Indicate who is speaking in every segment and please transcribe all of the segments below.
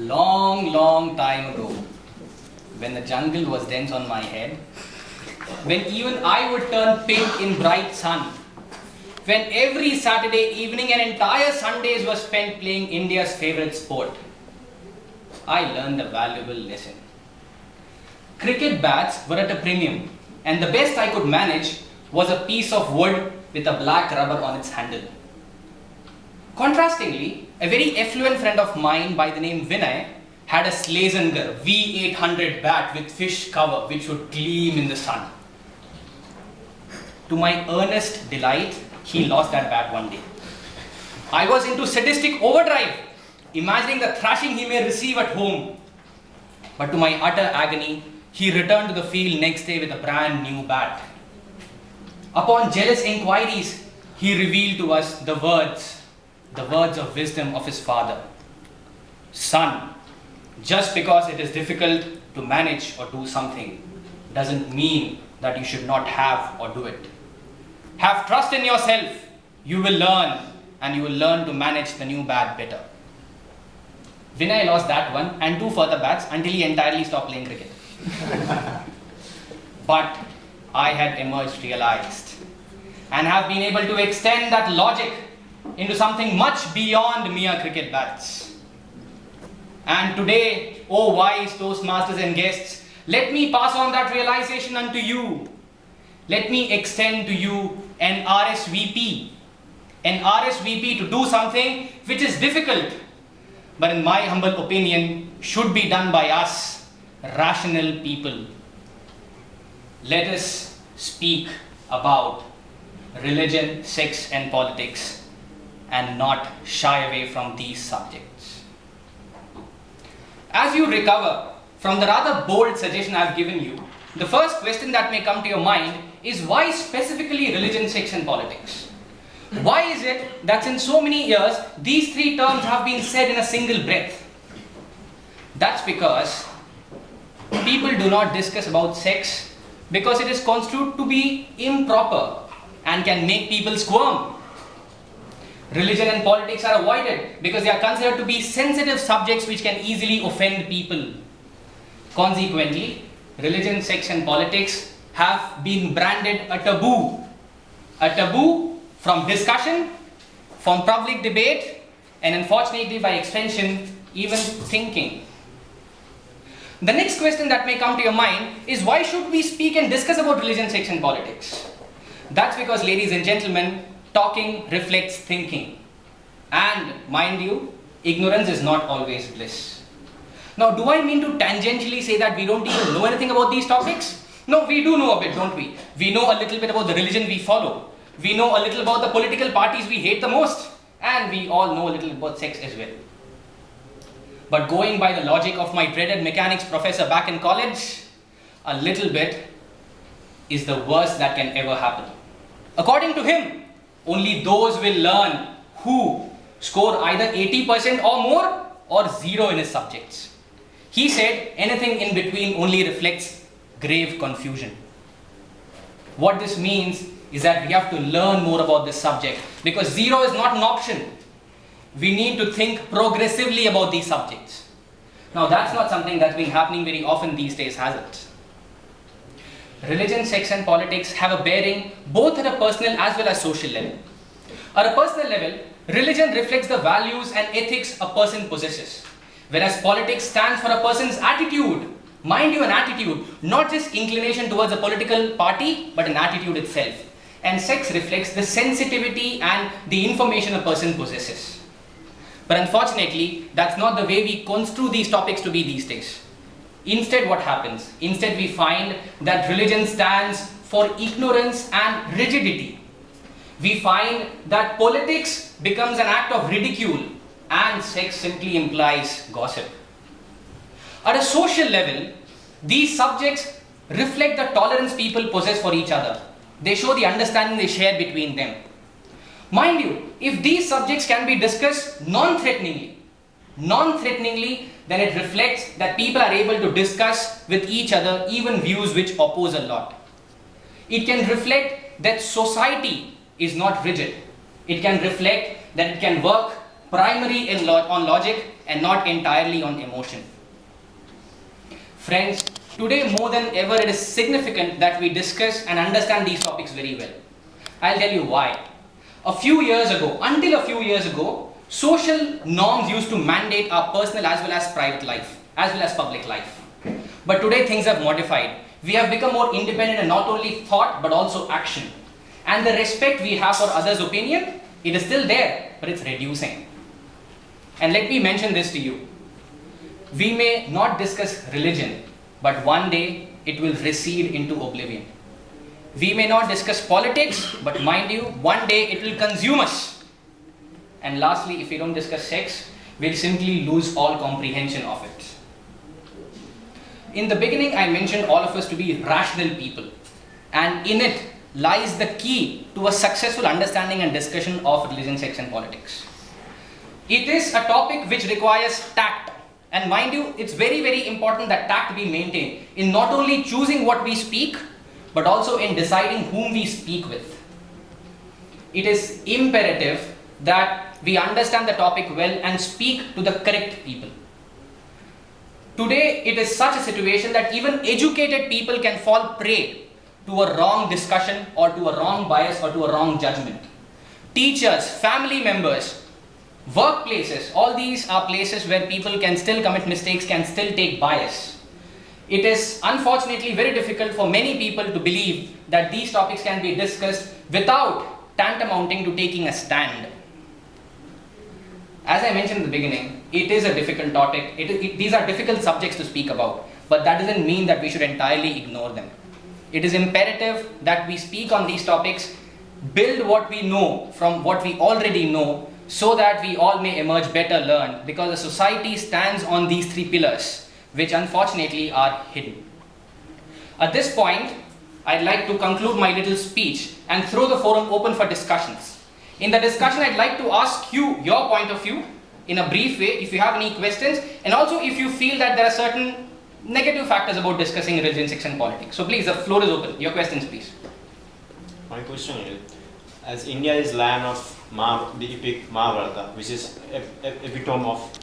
Speaker 1: long, long time ago, when the jungle was dense on my head, when even I would turn pink in bright sun, when every Saturday evening and entire Sundays were spent playing India's favorite sport, I learned a valuable lesson. Cricket bats were at a premium, and the best I could manage was a piece of wood with a black rubber on its handle. Contrastingly, a very affluent friend of mine by the name Vinay had a Slazenger V800 bat with fish cover which would gleam in the sun. To my earnest delight, he lost that bat one day. I was into sadistic overdrive, imagining the thrashing he may receive at home. But to my utter agony, he returned to the field next day with a brand new bat. Upon jealous inquiries, he revealed to us the words of wisdom of his father. Son, just because it is difficult to manage or do something doesn't mean that you should not have or do it. Have trust in yourself. You will learn, and you will learn to manage the new bat better. Vinay lost that one and 2 further bats until he entirely stopped playing cricket. But I had emerged realized and have been able to extend that logic into something much beyond mere cricket bats. And today, oh wise Toastmasters and guests, let me pass on that realization unto you. Let me extend to you an RSVP to do something which is difficult, but in my humble opinion, should be done by us, rational people. Let us speak about religion, sex and politics and not shy away from these subjects. As you recover from the rather bold suggestion I have given you, the first question that may come to your mind is why specifically religion, sex and politics? Why is it that in so many years these 3 terms have been said in a single breath? That's because people do not discuss about sex because it is construed to be improper and can make people squirm. Religion and politics are avoided because they are considered to be sensitive subjects which can easily offend people. Consequently, religion, sex and politics have been branded a taboo. A taboo from discussion, from public debate, and unfortunately by extension, even thinking. The next question that may come to your mind is why should we speak and discuss about religion, sex and politics? That's because, ladies and gentlemen, talking reflects thinking. And mind you, ignorance is not always bliss. Now, do I mean to tangentially say that we don't even know anything about these topics? No, we do know a bit, don't we? We know a little bit about the religion we follow. We know a little about the political parties we hate the most. And we all know a little about sex as well. But going by the logic of my dreaded mechanics professor back in college, a little bit is the worst that can ever happen. According to him, only those will learn who score either 80% or more or 0 in his subjects. He said anything in between only reflects grave confusion. What this means is that we have to learn more about this subject because 0 is not an option. We need to think progressively about these subjects. Now that's not something that's been happening very often these days, has it? Religion, sex and politics have a bearing both at a personal as well as social level. At a personal level, religion reflects the values and ethics a person possesses, whereas politics stands for a person's attitude. Mind you, an attitude, not just inclination towards a political party, but an attitude itself. And sex reflects the sensitivity and the information a person possesses. But unfortunately, that's not the way we construe these topics to be these days. Instead, what happens? Instead, we find that religion stands for ignorance and rigidity. We find that politics becomes an act of ridicule and sex simply implies gossip. At a social level, these subjects reflect the tolerance people possess for each other. They show the understanding they share between them. Mind you, if these subjects can be discussed non-threateningly, then it reflects that people are able to discuss with each other even views which oppose a lot. It can reflect that society is not rigid. It can reflect that it can work primarily on logic and not entirely on emotion. Friends, today more than ever it is significant that we discuss and understand these topics very well. I'll tell you why. Until a few years ago, social norms used to mandate our personal as well as private life, as well as public life. But today things have modified. We have become more independent in not only thought but also action. And the respect we have for others' opinion, it is still there, but it's reducing. And let me mention this to you. We may not discuss religion, but one day it will recede into oblivion. We may not discuss politics, but mind you, one day it will consume us. And lastly, if we don't discuss sex, we'll simply lose all comprehension of it. In the beginning, I mentioned all of us to be rational people, and in it lies the key to a successful understanding and discussion of religion, sex and politics. It is a topic which requires tact, and mind you, it's very, very important that tact be maintained in not only choosing what we speak, but also in deciding whom we speak with. It is imperative that we understand the topic well and speak to the correct people. Today, it is such a situation that even educated people can fall prey to a wrong discussion or to a wrong bias or to a wrong judgment. Teachers, family members, workplaces, all these are places where people can still commit mistakes, can still take bias. It is unfortunately very difficult for many people to believe that these topics can be discussed without tantamounting to taking a stand. As I mentioned in the beginning, it is a difficult topic. These are difficult subjects to speak about, but that doesn't mean that we should entirely ignore them. It is imperative that we speak on these topics, build what we know from what we already know, so that we all may emerge better learned, because the society stands on these three pillars, which unfortunately are hidden. At this point, I'd like to conclude my little speech and throw the forum open for discussions. In the discussion, I'd like to ask you your point of view in a brief way, if you have any questions, and also if you feel that there are certain negative factors about discussing religion, sex and politics. So please, the floor is open. Your questions, please.
Speaker 2: My question is, as India is land of the epic Mahabharata, which is epitome of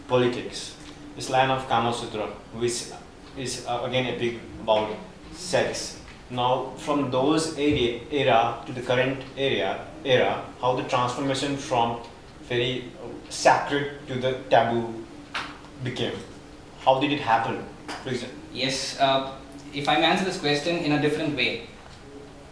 Speaker 2: politics, this land of Kama Sutra, which is again epic about sex. Now, from those era to the current era, how the transformation from very sacred to the taboo became? How did it happen? For example.
Speaker 1: Yes, if I may answer this question in a different way.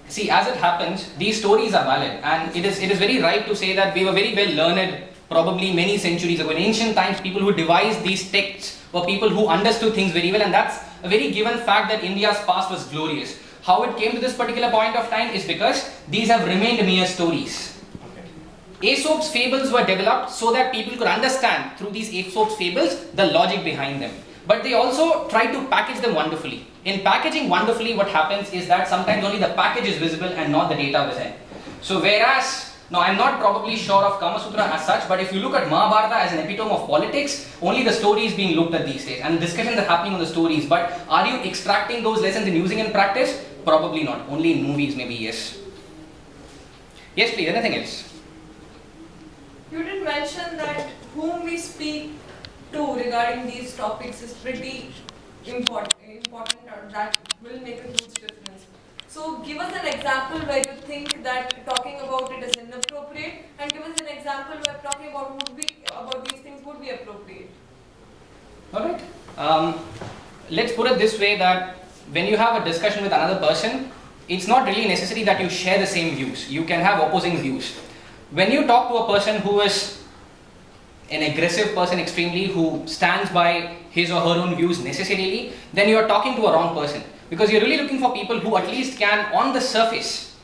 Speaker 1: See, as it happens, these stories are valid, and it is very right to say that we were very well learned probably many centuries ago. In ancient times, people who devised these texts were people who understood things very well, and that's a very given fact that India's past was glorious. How it came to this particular point of time is because these have remained mere stories. Okay. Aesop's fables were developed so that people could understand through these Aesop's fables the logic behind them. But they also tried to package them wonderfully. In packaging wonderfully, what happens is that sometimes only the package is visible and not the data within. So whereas, now I'm not probably sure of Kama Sutra as such, but if you look at Mahabharata as an epitome of politics, only the story is being looked at these days, and discussions are happening on the stories. But are you extracting those lessons and using in practice? Probably not. Only in movies, maybe, yes. Yes, please. Anything else?
Speaker 3: You did mention that whom we speak to regarding these topics is pretty important, or that will make a huge difference. So give us an example where you think that talking about it is inappropriate, and give us an example where talking about these things would be appropriate.
Speaker 1: Alright. Let's put it this way, that when you have a discussion with another person, it's not really necessary that you share the same views. You can have opposing views. When you talk to a person who is an aggressive person extremely, who stands by his or her own views necessarily, then you are talking to a wrong person. Because you're really looking for people who at least can, on the surface,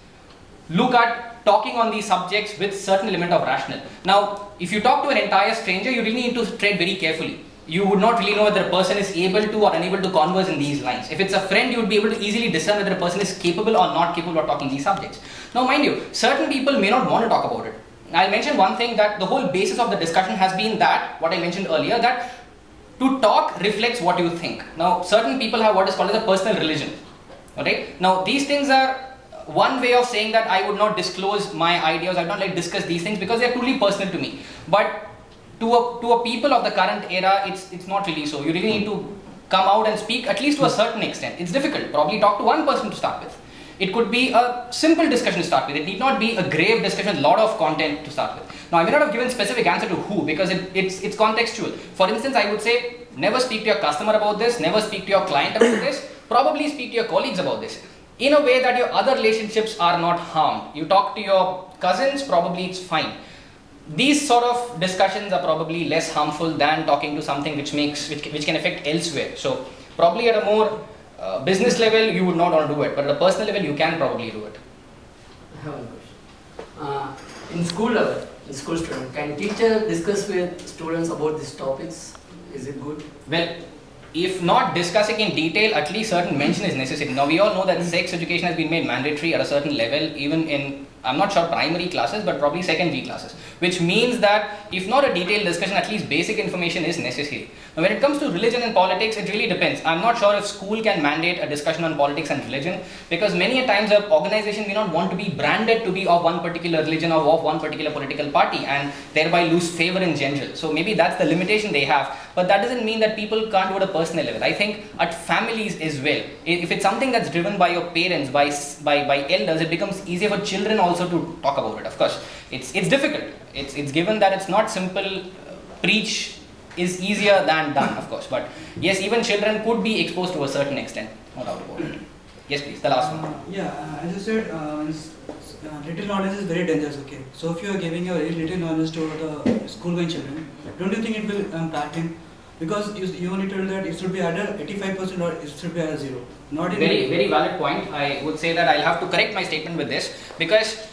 Speaker 1: look at talking on these subjects with certain element of rational. Now, if you talk to an entire stranger, you really need to tread very carefully. You would not really know whether a person is able to or unable to converse in these lines. If it's a friend, you would be able to easily discern whether a person is capable or not capable of talking these subjects. Now, mind you, certain people may not want to talk about it. I'll mention one thing, that the whole basis of the discussion has been that, what I mentioned earlier, that to talk reflects what you think. Now, certain people have what is called as a personal religion. Okay? Now, these things are one way of saying that I would not disclose my ideas, I would not like discuss these things because they are truly personal to me. But to a people of the current era, it's not really so. You really need to come out and speak at least to a certain extent. It's difficult. Probably talk to one person to start with. It could be a simple discussion to start with. It need not be a grave discussion, a lot of content to start with. Now, I may not have given specific answer to who because it's contextual. For instance, I would say never speak to your customer about this, never speak to your client about this, probably speak to your colleagues about this. In a way that your other relationships are not harmed. You talk to your cousins, probably it's fine. These sort of discussions are probably less harmful than talking to something which can affect elsewhere. So probably at a more business level, you would not want to do it, but at a personal level, you can probably do it.
Speaker 4: I have one question. In school level, in school student, can teacher discuss with students about these topics? Is it good?
Speaker 1: Well, if not discussing in detail, at least certain mention is necessary. Now, we all know that sex education has been made mandatory at a certain level, even in, I'm not sure primary classes, but probably secondary classes, which means that if not a detailed discussion, at least basic information is necessary. Now, when it comes to religion and politics, it really depends. I'm not sure if school can mandate a discussion on politics and religion, because many a times an organization may not want to be branded to be of one particular religion or of one particular political party and thereby lose favor in general. So maybe that's the limitation they have, but that doesn't mean that people can't do it at a personal level. I think at families as well, if it's something that's driven by your parents, by elders, it becomes easier for children also to talk about it. Of course, it's difficult. It's given that it's not simple. Preach is easier than done, of course. But yes, even children could be exposed to a certain extent. No doubt about it. Yes, please. The last one.
Speaker 5: As you said, little knowledge is very dangerous. Okay, so if you are giving your very little knowledge to the school-going children, don't you think it will impact him? Because you only told that it should be either 85% or it should be either 0. Not in
Speaker 1: very valid point. I would say that I'll have to correct my statement with this because,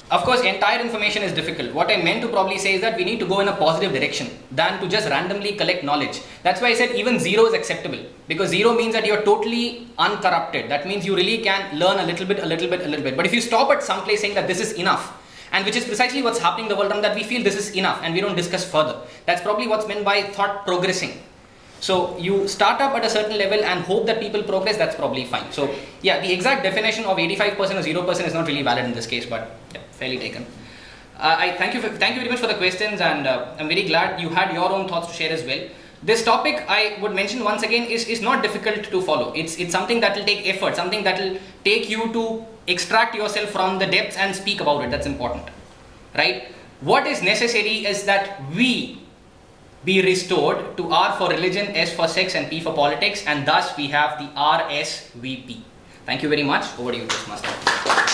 Speaker 1: of course, entire information is difficult. What I meant to probably say is that we need to go in a positive direction than to just randomly collect knowledge. That's why I said even 0 is acceptable, because 0 means that you're totally uncorrupted. That means you really can learn a little bit. But if you stop at some place saying that this is enough, and which is precisely what's happening in the world, that we feel this is enough and we don't discuss further. That's probably what's meant by thought progressing. So you start up at a certain level and hope that people progress, that's probably fine. So yeah, the exact definition of 85% or 0% is not really valid in this case, but yeah, fairly taken. I thank you very much for the questions, and I'm very glad you had your own thoughts to share as well. This topic, I would mention once again, is not difficult to follow. It's something that will take effort, something that will take you to extract yourself from the depths and speak about it. That's important, right? What is necessary is that we be restored to R for religion, S for sex, and P for politics, and thus we have the RSVP. Thank you very much. Over to you, Master.